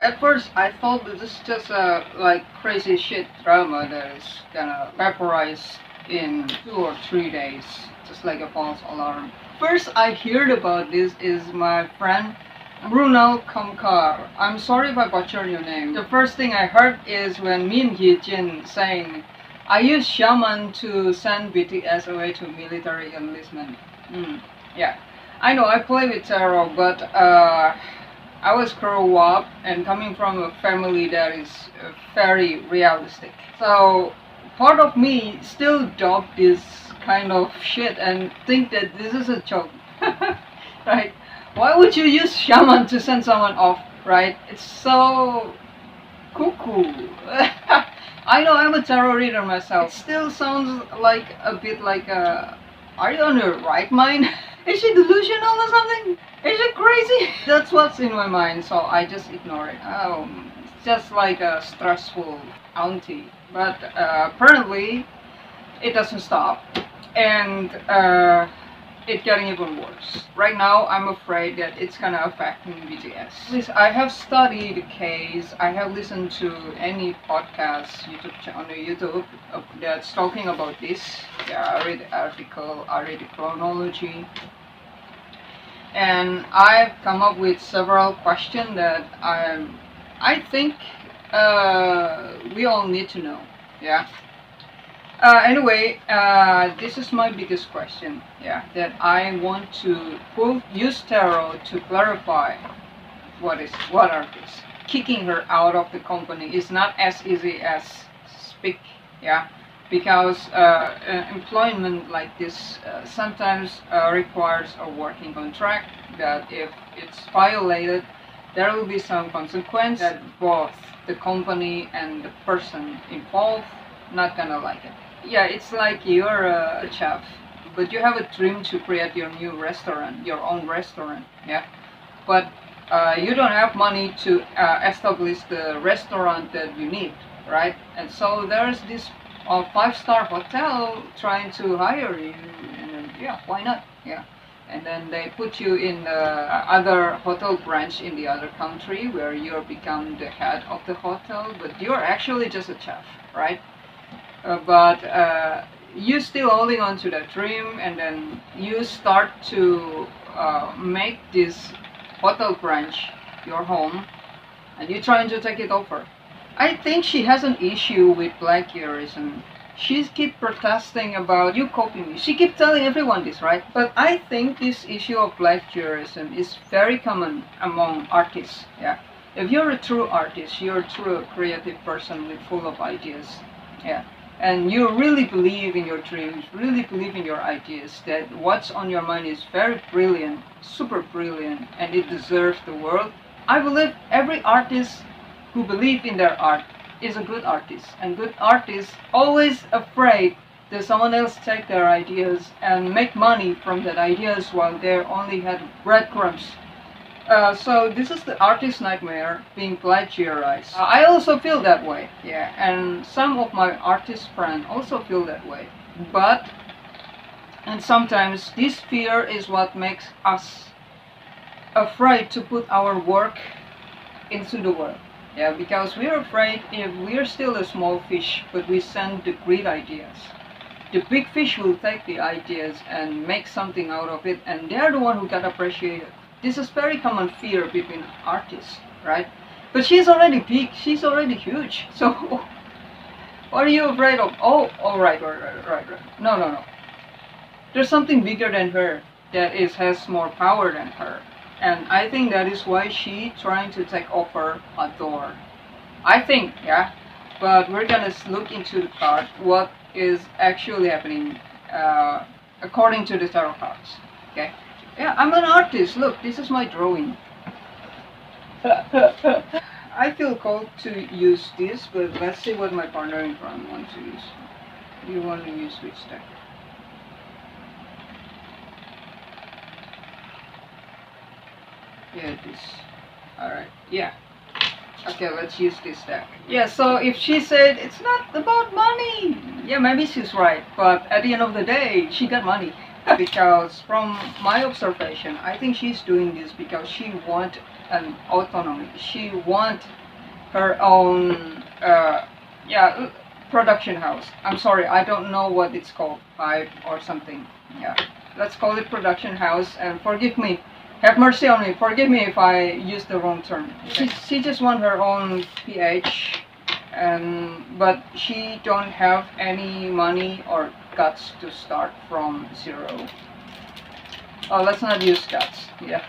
At first, I thought that this is just a like crazy shit drama that is gonna vaporize in 2 or 3 days, just like a false alarm. First, I heard about this is my friend Brunel Kamkar. I'm sorry if I butchered your name. The first thing I heard is when Min HyeJin saying, "I use shaman to send BTS away to military enlistment." Yeah, I know I play with tarot, but I was grow up and coming from a family that is very realistic. So part of me still doubt this kind of shit and think that this is a joke, right? Why would you use shaman to send someone off, right? It's so cuckoo. I know I'm a tarot reader myself. It still sounds like a bit like a. Are you on your right mind? Is she delusional or something? Is she crazy? That's what's in my mind, so I just ignore it. Oh, it's just like a stressful auntie. But apparently, it doesn't stop, and it's getting even worse. Right now, I'm afraid that it's gonna affect me BTS. Please, I have studied the case. I have listened to any podcast on the YouTube that's talking about this. Yeah, I read the article, I read the chronology, and I've come up with several questions that I think we all need to know. Yeah. Anyway, this is my biggest question. Yeah, that I want to use tarot to clarify what are these. Kicking her out of the company is not as easy as speak. Yeah, because employment like this sometimes requires a working contract that if it's violated, there will be some consequence that both the company and the person involved not gonna like it. Yeah, it's like you're a chef, but you have a dream to create your new restaurant, your own restaurant, yeah. But you don't have money to establish the restaurant that you need, right? And so there's this five-star hotel trying to hire you, and then, yeah, why not? Yeah. And then they put you in the other hotel branch in the other country where you become the head of the hotel, but you're actually just a chef, right? But you still holding on to that dream, and then you start to make this hotel branch your home, and you're trying to take it over. I think she has an issue with plagiarism. She keep protesting about you copying me. She keep telling everyone this, right? But I think this issue of plagiarism is very common among artists. Yeah, if you're a true artist, you're a true creative person with full of ideas. Yeah, and you really believe in your dreams, really believe in your ideas, that what's on your mind is very brilliant, super brilliant, and it deserves the world. I believe every artist who believes in their art is a good artist, and good artists always afraid that someone else take their ideas and make money from that ideas while they only had breadcrumbs. So this is the artist's nightmare, being plagiarized. I also feel that way, yeah, and some of my artist friends also feel that way. But, and sometimes this fear is what makes us afraid to put our work into the world. Yeah, because we're afraid if we're still a small fish, but we send the great ideas. The big fish will take the ideas and make something out of it, and they're the one who got appreciated. This is very common fear between artists, right? But she's already big, she's already huge. So what are you afraid of? Oh, right. No, no, no. There's something bigger than her that has more power than her. And I think that is why she trying to take over ADOR. I think, yeah. But we're gonna look into the card, what is actually happening according to the tarot cards. Okay? Yeah, I'm an artist. Look, this is my drawing. I feel called to use this, but let's see what my partner in front wants to use. Do you want to use which deck? Yeah, this. Alright, yeah. Okay, let's use this deck. Yeah, so if she said it's not about money, yeah, maybe she's right. But at the end of the day, she got money. Because from my observation, I think she's doing this because she wants and autonomy. She want her own yeah, production house. I'm sorry, I don't know what it's called, HYBE or something. Yeah, let's call it production house, and forgive me, have mercy on me, forgive me if I use the wrong term. She just want her own PH, and but she don't have any money or guts to start from zero. Oh, let's not use guts. Yeah,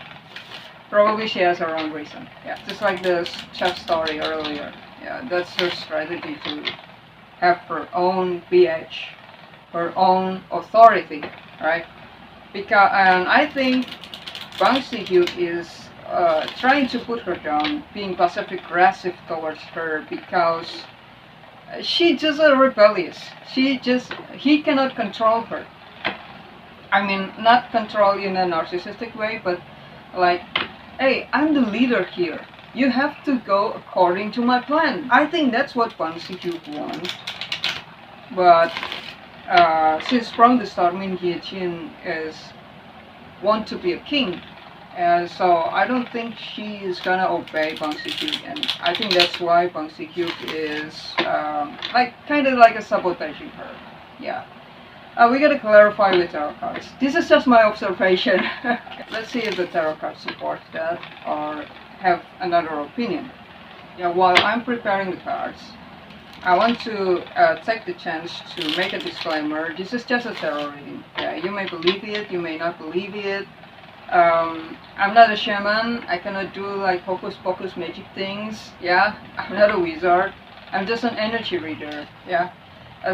probably she has her own reason. Yeah, just like the chef story earlier. Yeah, that's her strategy to have her own PH, her own authority, right? Because, and I think Bang Si-hyuk is trying to put her down, being passive aggressive towards her because she just rebellious. He cannot control her. I mean, not control in a narcissistic way, but like, hey, I'm the leader here. You have to go according to my plan. I think that's what Bang Si-hyuk wants. But since from the start, Min HyeJin is want to be a king, and so I don't think she is gonna obey Bang Si-hyuk, and I think that's why Bang Si-hyuk is like kind of like a sabotaging her. Yeah. We gotta clarify with tarot cards. This is just my observation. Let's see if the tarot cards support that or have another opinion. Yeah, while I'm preparing the cards, I want to take the chance to make a disclaimer. This is just a tarot reading. Yeah, you may believe it, you may not believe it. I'm not a shaman. I cannot do like hocus pocus magic things. Yeah, I'm not a wizard. I'm just an energy reader. Yeah.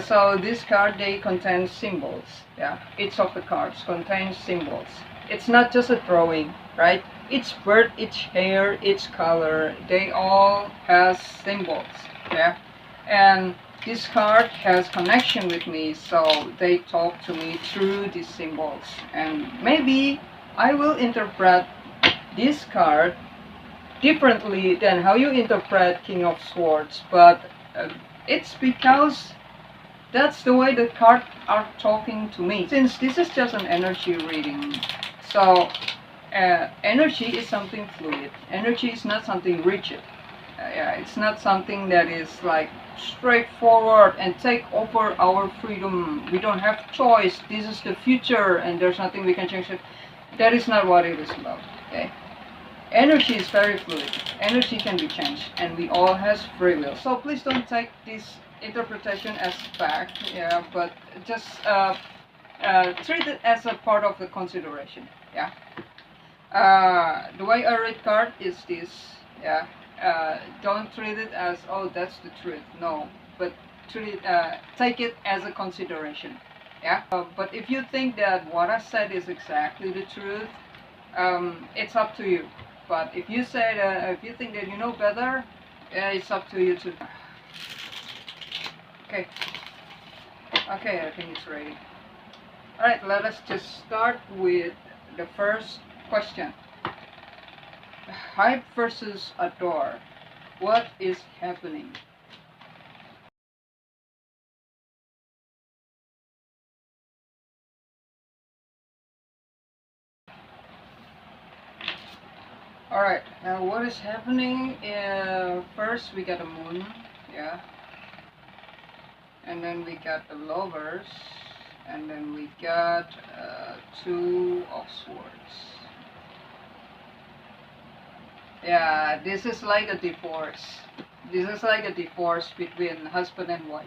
So this card, they contain symbols. Yeah, each of the cards contains symbols. It's not just a drawing, right? Each bird, each hair, each color, they all has symbols. Yeah, and this card has connection with me, so they talk to me through these symbols. And maybe I will interpret this card differently than how you interpret King of Swords, but it's because that's the way the cards are talking to me. Since this is just an energy reading, so energy is something fluid. Energy is not something rigid. Yeah, it's not something that is like straightforward and take over our freedom. We don't have choice. This is the future, and there's nothing we can change it. That is not what it is about. Okay. Energy is very fluid. Energy can be changed, and we all has free will. So please don't take this interpretation as fact, yeah, but just treat it as a part of the consideration. Yeah. The way I read card is this. Yeah. Don't treat it as, oh, that's the truth. No, but treat it, take it as a consideration. Yeah. But if you think that what I said is exactly the truth, it's up to you. But if you say that, if you think that you know better, it's up to you too. Okay. Okay, I think it's ready. Alright, let us just start with the first question. HYBE versus ADOR. What is happening? Alright, now what is happening? First we got a moon, yeah. And then we got the lovers, and then we got two of swords. Yeah, this is like a divorce. This is like a divorce between husband and wife.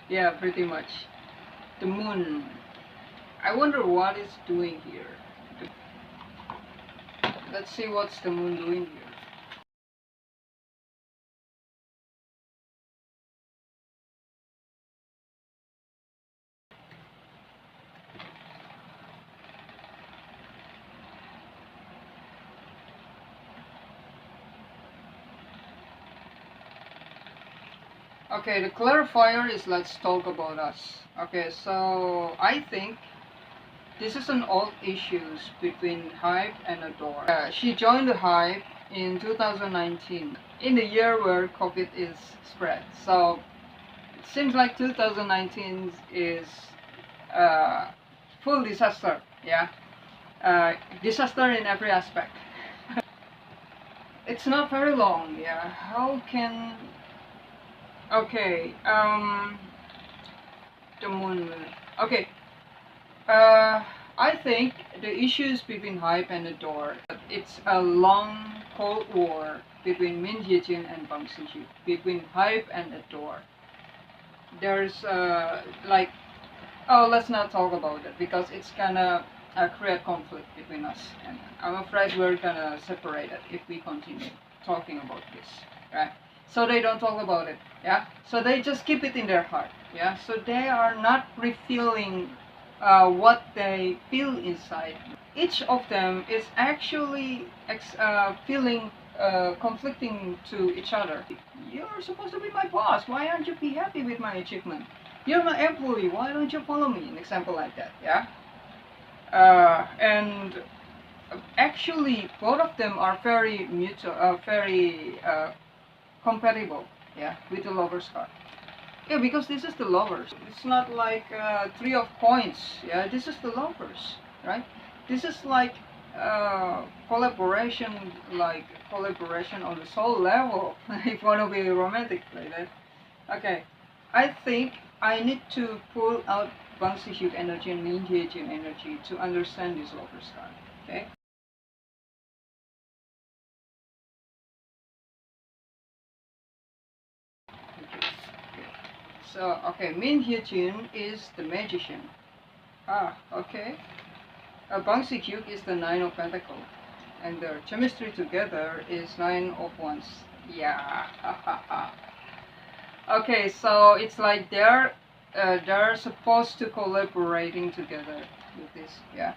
Yeah, pretty much. The moon. I wonder what it's doing here. Let's see what's the moon doing here. Okay, the clarifier is let's talk about us. Okay, so I think this is an old issue between HYBE and ADOR. She joined the HYBE in 2019, in the year where COVID is spread. So it seems like 2019 is full disaster. Yeah, disaster in every aspect. It's not very long, yeah. How can... Okay, the moon. Okay, I think the issues between HYBE and ADOR, it's a long Cold War between Min HyeJin and SiHyuk, between HYBE and ADOR. There's like, oh, let's not talk about it because it's gonna create conflict between us, and I'm afraid we're gonna separate it if we continue talking about this, right? So they don't talk about it, yeah. So they just keep it in their heart, yeah. So they are not revealing what they feel inside. Each of them is actually feeling conflicting to each other. You're supposed to be my boss. Why aren't you be happy with my achievement? You're my employee. Why don't you follow me? An example like that, yeah. And actually, both of them are very mutual, very compatible, yeah, with the lovers card. Yeah, because this is the lovers. It's not like three of coins. Yeah, this is the lovers, right? This is like collaboration on the soul level. If you want to be romantic like that. Okay, I think I need to pull out SiHyuk energy and Min HyeJin energy to understand this lovers card. Okay. So, okay, Min HyeJin is the magician. Ah, okay. SiHyuk is the Nine of Pentacles. And their chemistry together is Nine of Wands. Yeah, okay, so it's like they're supposed to collaborating together with this, yeah.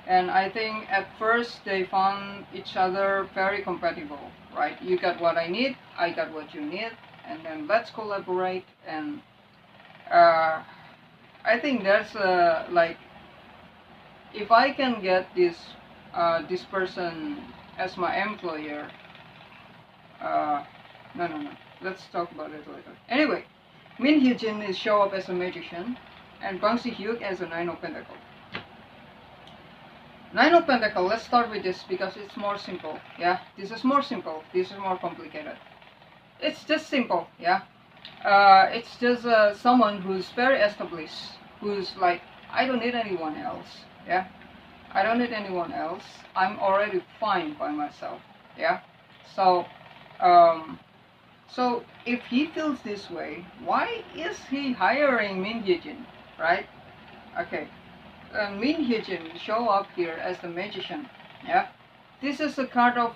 And I think at first they found each other very compatible, right? You got what I need, I got what you need, and then let's collaborate. And I think that's like, if I can get this this person as my employer, no, let's talk about it later. Anyway, Min HyeJin is show up as a magician, and SiHyuk as a Nine of Pentacles. Nine of Pentacles, let's start with this because it's more simple, yeah? This is more simple, this is more complicated. It's just simple, yeah? It's just someone who's very established, who's like, I don't need anyone else, yeah? I don't need anyone else. I'm already fine by myself, yeah? So, so if he feels this way, why is he hiring Min HyeJin, right? Okay. Min HyeJin show up here as the magician. Yeah, this is a card of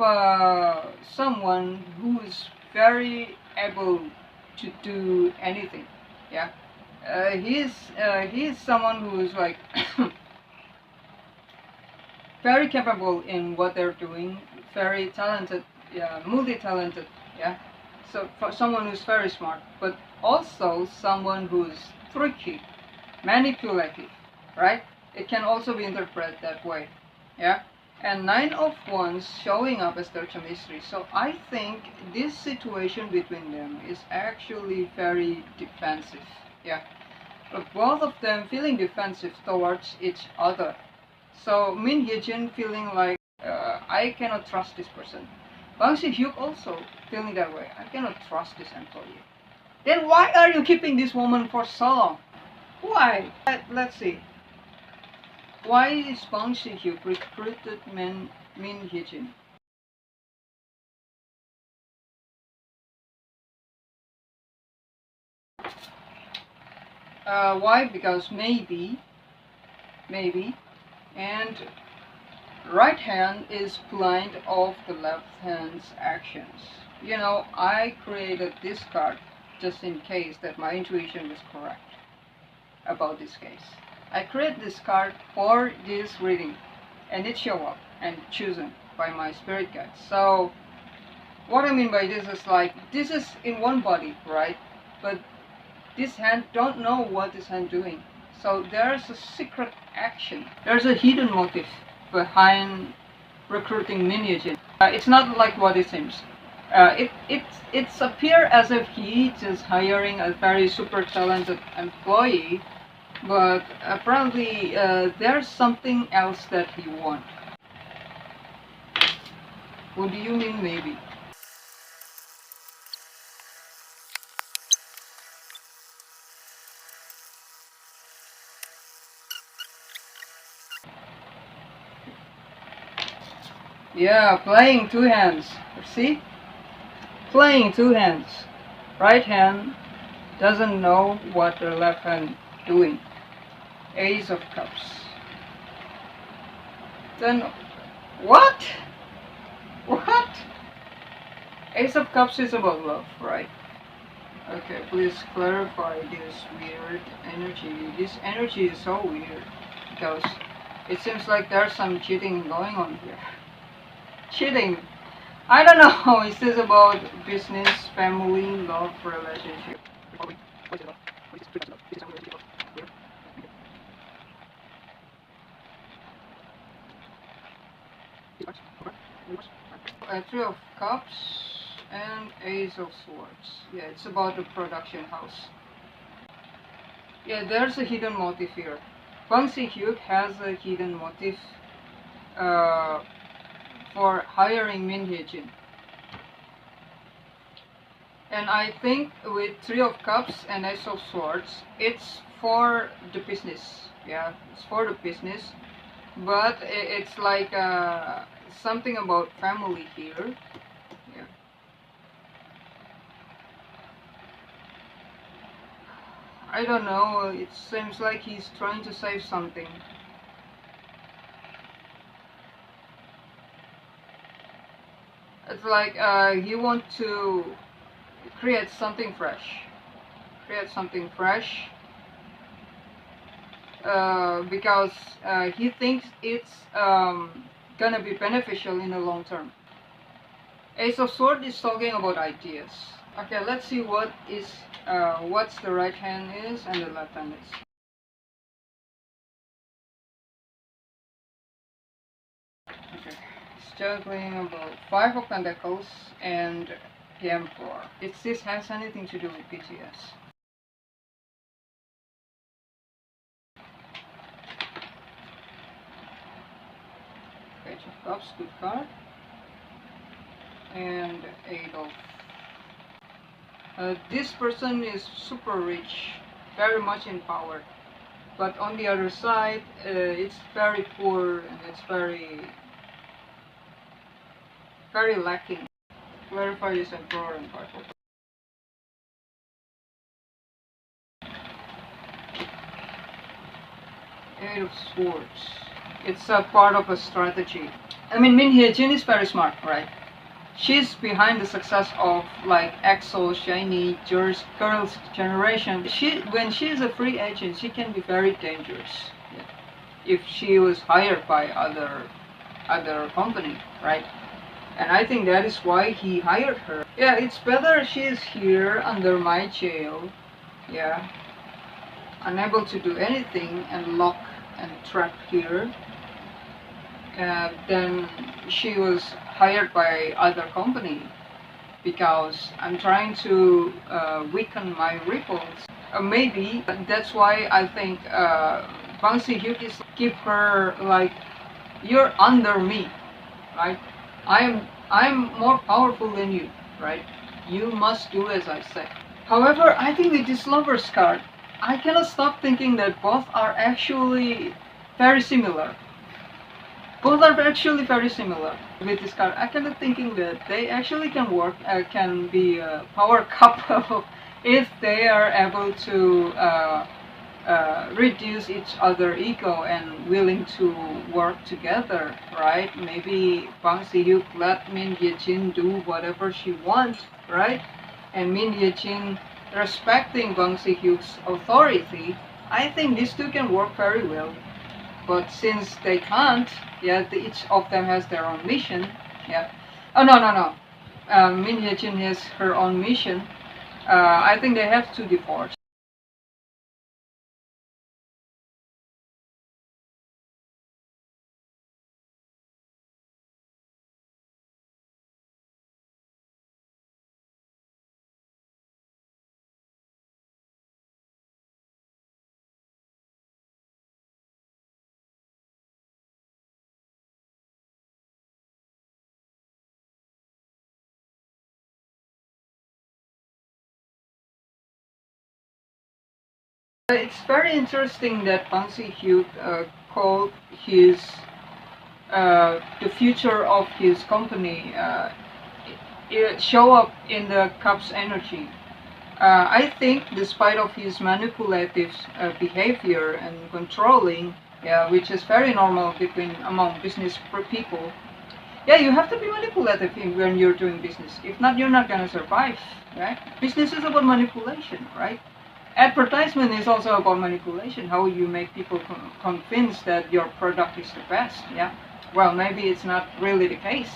someone who is very able to do anything. Yeah, he is someone who is like very capable in what they're doing, very talented, yeah, multi-talented. Yeah, so for someone who's very smart, but also someone who's tricky, manipulative, right? It can also be interpreted that way, yeah. And Nine of Wands showing up as their chemistry. So I think this situation between them is actually very defensive, yeah. But both of them feeling defensive towards each other. So Min HyeJin feeling like I cannot trust this person. SiHyuk also feeling that way. I cannot trust this employee. Then why are you keeping this woman for so long? Why? Let's see. Why is SiHyuk recruited Min HyeJin? Why? Because maybe, and right hand is blind of the left hand's actions. You know, I created this card just in case that my intuition was correct about this case. I created this card for this reading, and it showed up and chosen by my spirit guides. So what I mean by this is like, this is in one body, right? But this hand don't know what this hand doing. So there's a secret action. There's a hidden motive behind recruiting Min HyeJin. It's not like what it seems. It's appear as if he just hiring a very super talented employee, but apparently there's something else that he wants. What do you mean maybe? Yeah, playing two hands. See? Playing two hands. Right hand doesn't know what the left hand doing. Ace of Cups. Then what? What? Ace of Cups is about love, right? Okay, please clarify this weird energy. This energy is so weird because it seems like there's some cheating going on here. Cheating. I don't know. Is this about business, family, love, relationship? Three of Cups and Ace of Swords. Yeah, it's about the production house. Yeah, there's a hidden motive here. SiHyuk has a hidden motive uh, for hiring Min HyeJin. And I think with Three of Cups and Ace of Swords, it's for the business. Yeah, it's for the business. But it's like something about family here. Yeah. I don't know, it seems like he's trying to save something. It's like he wants to create something fresh. Create something fresh because he thinks it's gonna be beneficial in the long term. Ace of Swords is talking about ideas. Okay, let's see what's the right hand is and the left hand is. Okay, it's juggling about Five of Pentacles and the Emperor. If this has anything to do with BTS. Page of Cups, good card. And ADOR. This person is super rich, very much in power. But on the other side, it's very poor and it's very lacking. Clarify this Emperor and Five of Eight of Swords. It's a part of a strategy. I mean, Min HyeJin is very smart, right? She's behind the success of like EXO, SHINee, Girls' Generation. When she is a free agent, she can be very dangerous. Yeah. If she was hired by other company, right? And I think that is why he hired her. Yeah, it's better she is here under my jail. Yeah, unable to do anything and locked and trapped here. Then she was hired by other company because I'm trying to weaken my ripples. Maybe that's why I think Bang Si-hyuk is give her like, you're under me, right? I'm more powerful than you, right? You must do as I say. However, I think with this Lover's card, I cannot stop thinking that both are actually very similar. Both are actually very similar with this card. I kind of thinking that they actually can work, can be a power couple if they are able to reduce each other ego and willing to work together, right? Maybe Bang Si-hyuk let Min HyeJin do whatever she wants, right? And Min HyeJin respecting Bang Si-hyuk's authority. I think these two can work very well. But since they can't, yeah, each of them has their own mission. Yeah. Oh no. Min HyeJin has her own mission. I think they have to divorce. It's very interesting that Bang SiHyuk called his the future of his company it show up in the cup's energy. I think, despite of his manipulative behavior and controlling, yeah, which is very normal between among business people. Yeah, you have to be manipulative when you're doing business. If not, you're not gonna survive, right? Business is about manipulation, right? Advertisement is also about manipulation. How you make people convinced that your product is the best. Yeah. Well, maybe it's not really the case.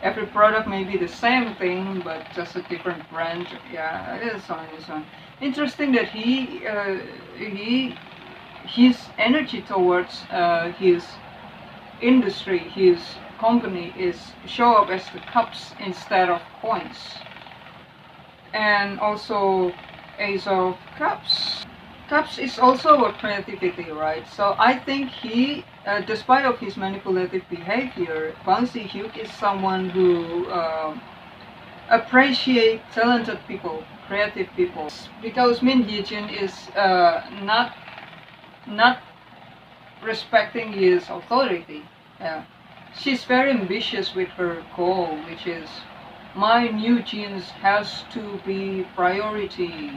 Every product may be the same thing, but just a different brand. Yeah, it is on its own. Interesting that his energy towards his industry, his company, is show up as the cups instead of coins, and also Ace of Cups. Cups is also about creativity, right? So I think he, despite of his manipulative behavior, Bang SiHyuk is someone who appreciate talented people, creative people. Because Min HyeJin is not respecting his authority. She's very ambitious with her goal, which is my new jeans has to be priority,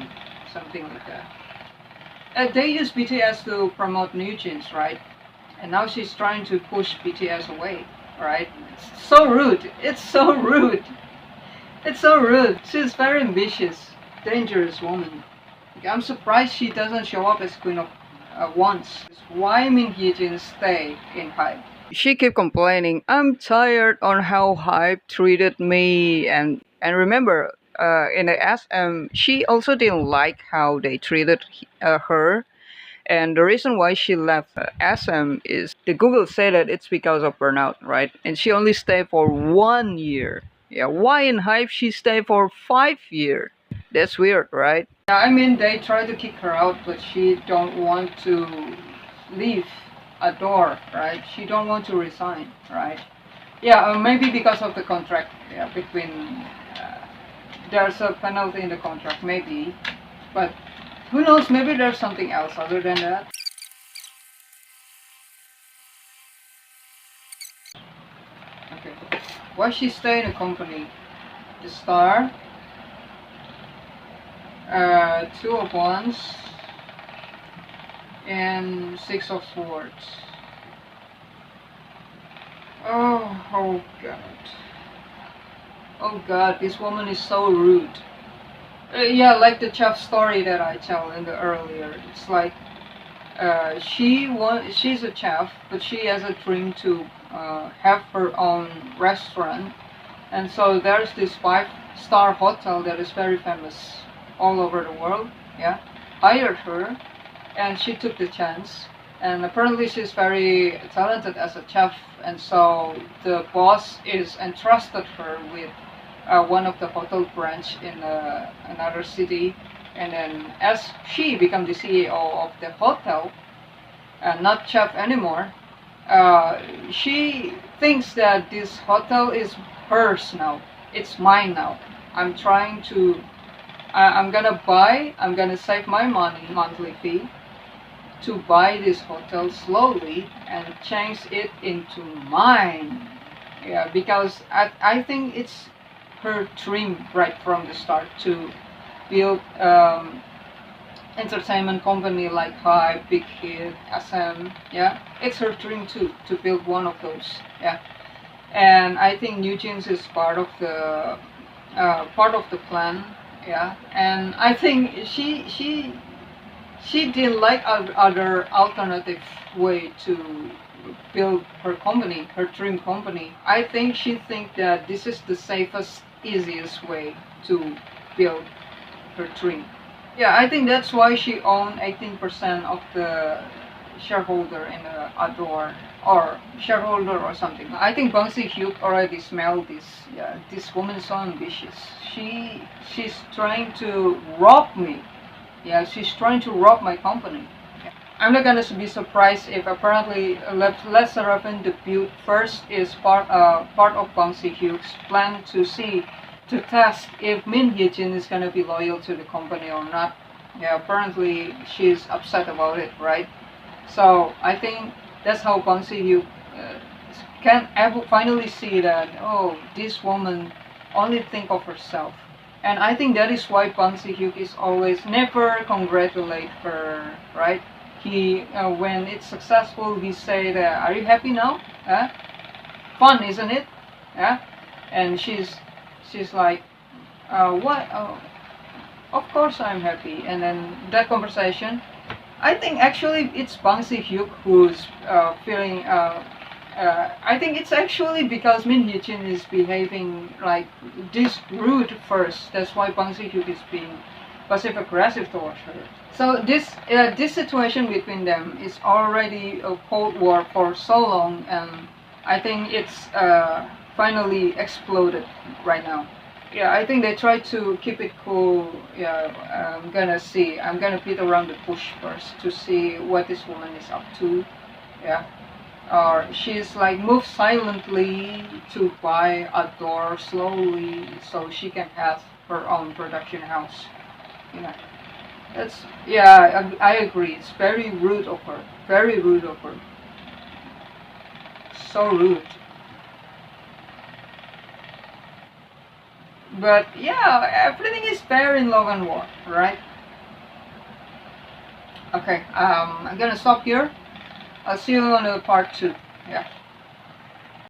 something like that. They use BTS to promote new jeans, right? And now she's trying to push BTS away, right? It's so rude. It's so rude. It's so rude. She's very ambitious, dangerous woman. I'm surprised she doesn't show up as Queen of Wands. Why Min HyeJin stay in HYBE? She kept complaining, I'm tired on how HYBE treated me, and remember, in the SM, she also didn't like how they treated her. And the reason why she left SM is the Google said that it's because of burnout, right? And she only stayed for 1 year. Yeah, why in HYBE she stayed for 5 years? That's weird, right? Yeah, I mean they tried to kick her out, but she don't want to leave ADOR, right? She don't want to resign, right? Yeah, maybe because of the contract. Yeah, between there's a penalty in the contract, maybe, but who knows? Maybe there's something else other than that. Okay, why she stay in the company? The star, two of wands, and six of swords. Oh god. Oh god, this woman is so rude. Yeah, like the chef story that I tell in the earlier. It's like she's a chef, but she has a dream to have her own restaurant, and so there's this 5-star hotel that is very famous all over the world. Yeah, hired her, and she took the chance. And apparently she's very talented as a chef, and so the boss is entrusted her with one of the hotel branch in another city, and then as she become the CEO of the hotel, not chef anymore, she thinks that this hotel is hers now. It's mine now. I'm trying to, I'm gonna save my money, monthly fee, to buy this hotel slowly and change it into mine. Yeah, because I think it's her dream right from the start to build entertainment company like HYBE, Big Hit, SM. Yeah, it's her dream too to build one of those. Yeah, and I think New Jeans is part of the plan. Yeah, and I think she didn't like other alternative way to build her company, her dream company. I think she think that this is the safest, easiest way to build her dream. Yeah, I think that's why she owned 18% of the shareholder in the ADOR, or shareholder or something. I think Bang SiHyuk already smelled this. Yeah, this woman is so ambitious. She's trying to rob me. Yeah, she's trying to rob my company. I'm not gonna be surprised if apparently Les Seraphim debut first is part of Bang SiHyuk's plan to test if Min HyeJin is gonna be loyal to the company or not. Yeah, apparently she's upset about it, right? So I think that's how Bang Si-hyuk can finally see that, oh, this woman only think of herself. And I think that is why Bang Si-hyuk is always never congratulate her, right? He, when it's successful, he say that, are you happy now? Fun, isn't it? Yeah. And she's like, what? Oh, of course I'm happy. And then that conversation, I think actually it's Bang Si-hyuk who's feeling. I think it's actually because Min HyeJin is behaving like this rude first. That's why Bang Si-hyuk is being passive aggressive towards her. So this situation between them is already a cold war for so long, and I think it's finally exploded right now. Yeah, I think they try to keep it cool. Yeah, I'm gonna see. I'm gonna beat around the bush first to see what this woman is up to. Yeah, or she's like move silently to buy ADOR slowly so she can have her own production house. Yeah, that's yeah. I agree. It's very rude of her. Very rude of her. So rude. But yeah, everything is fair in love and war, right? Okay, I'm gonna stop here. I'll see you on the part 2. Yeah.